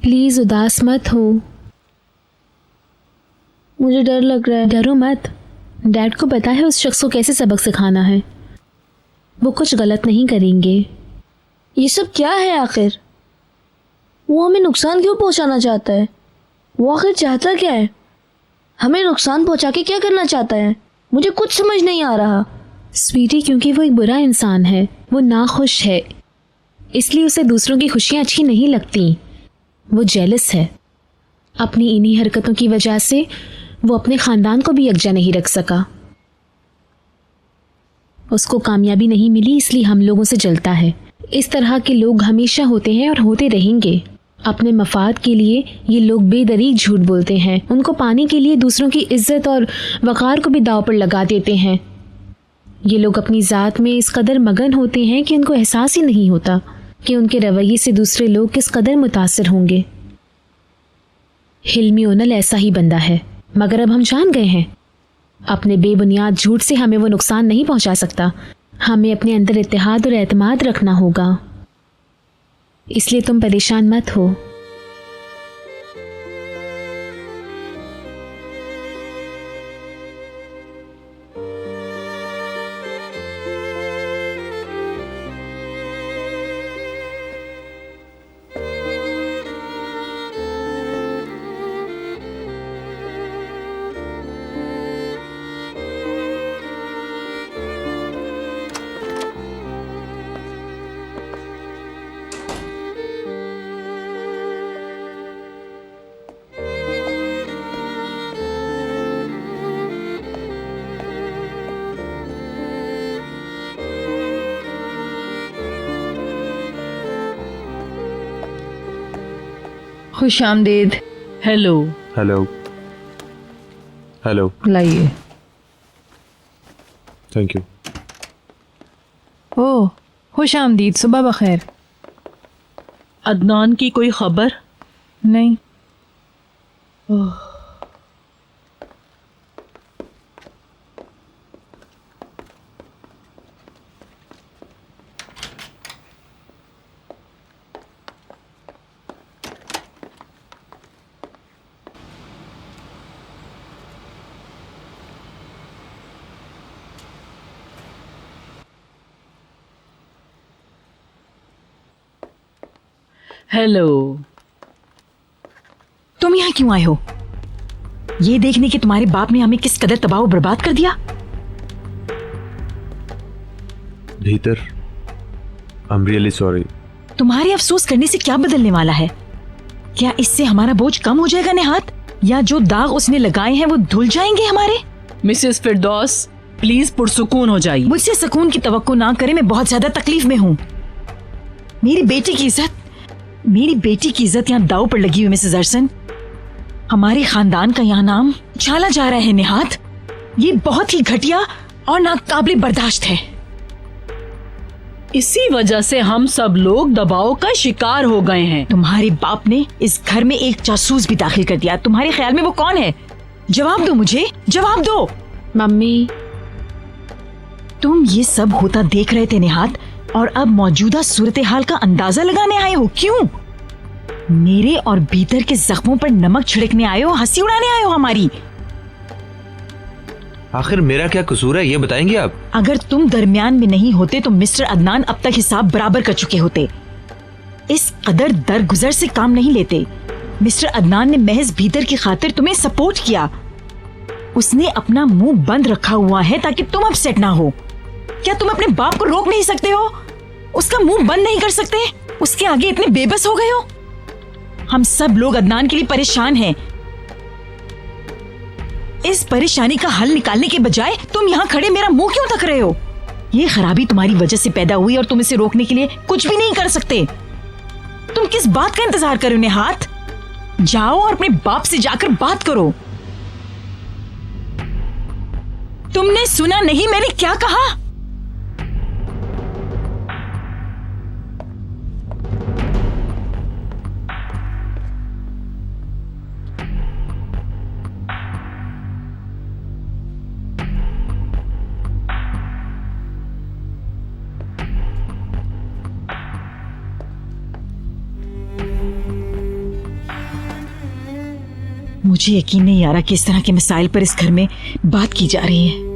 Please उदास मत हो। मुझे डर लग रहा है। डरो मत, डैड को पता है उस शख्स को कैसे सबक सिखाना है। वो कुछ गलत नहीं करेंगे। ये सब क्या है आखिर? वो हमें नुकसान क्यों पहुंचाना चाहता है? वो आखिर चाहता क्या है? हमें नुकसान पहुंचा के क्या करना चाहता है? मुझे कुछ समझ नहीं आ रहा। स्वीटी, क्योंकि वो एक बुरा इंसान है, वो नाखुश है, इसलिए उसे दूसरों की खुशियां अच्छी नहीं लगती। वो जेलस है। अपनी इन्हीं हरकतों की वजह से वो अपने खानदान को भी यकजा नहीं रख सका। उसको कामयाबी नहीं मिली, इसलिए हम लोगों से जलता है। इस तरह के लोग हमेशा होते हैं और होते रहेंगे। अपने मफाद के लिए ये लोग बेदरीग झूठ बोलते हैं। उनको पाने के लिए दूसरों की इज्जत और वक़ार को भी दांव पर लगा देते हैं। ये लोग अपनी ज़ात में इस कदर मगन होते हैं कि उनको एहसास ही नहीं होता कि उनके रवैये से दूसरे लोग किस कदर मुतासिर होंगे। हिल्मी ओनल ऐसा ही बंदा है, मगर अब हम जान गए हैं अपने बेबुनियाद झूठ से हमें वो नुकसान नहीं पहुंचा सकता। हमें अपने अंदर इत्तेहाद और एतमाद रखना होगा। इसलिए तुम परेशान मत हो। खुश आमदीद। हेलो। हेलो। हेलो। लाइए। Thank you. ओह, खुश आमदीद, सुबह बखैर। अदनान की कोई खबर? नहीं। हेलो। तुम यहाँ क्यों आए हो? ये देखने कि तुम्हारे बाप ने हमें किस कदर तबाह और बर्बाद कर दिया। भीतर, आई एम रियली सॉरी। तुम्हारे अफसोस करने से क्या बदलने वाला है? क्या इससे हमारा बोझ कम हो जाएगा नेहात, या जो दाग उसने लगाए हैं वो धुल जाएंगे हमारे? मिसेस फिरदौस, प्लीज पुरसुकून हो जाइए। मुझसे सुकून की तवक्को ना करें, मैं बहुत ज्यादा तकलीफ में हूँ। मेरी बेटी की इज्जत यहाँ दाव पर लगी हुई मिसेस अरसन। हमारे खानदान का यहाँ नाम छाला जा रहा है नेहात। ये बहुत ही घटिया और नाकाबिले बर्दाश्त है। इसी वजह से हम सब लोग दबाव का शिकार हो गए हैं। तुम्हारे बाप ने इस घर में एक जासूस भी दाखिल कर दिया। तुम्हारे ख्याल में वो कौन है? जवाब दो मुझे, जवाब दो। मम्मी, तुम ये सब होता देख रहे थे नेहात, और अब मौजूदा सूरत हाल का अंदाजा लगाने आए हो। क्यों? मेरे और भीतर के जख्मों पर नमक छिड़कने आए हो, हंसी उड़ाने आए हो हमारी। आखिर मेरा क्या कसूर है, ये बताएंगे आप? अगर तुम दरमियान में नहीं होते तो मिस्टर अदनान अब तक हिसाब बराबर कर चुके होते। इस कदर दरगुजर से काम नहीं लेते। मिस्टर अदनान ने महज भीतर की खातिर तुम्हें सपोर्ट किया। उसने अपना मुंह बंद रखा हुआ है ताकि तुम अपसेट ना हो। क्या तुम अपने बाप को रोक नहीं सकते हो? उसका मुंह बंद नहीं कर सकते? उसके आगे इतने बेबस हो गए हो? हम सब लोग अदनान के लिए परेशान हैं। इस परेशानी का हल निकालने के बजाय तुम यहाँ खड़े मेरा मुंह क्यों तक रहे हो? ये खराबी तुम्हारी वजह से पैदा हुई और तुम इसे रोकने के लिए कुछ भी नहीं कर सकते। तुम किस बात का इंतजार कर रहे हो नेहात? जाओ और अपने बाप से जाकर बात करो। तुमने सुना नहीं मैंने क्या कहा? मुझे यकीन नहीं आ रहा कि इस तरह के मसाइल पर इस घर में बात की जा रही है।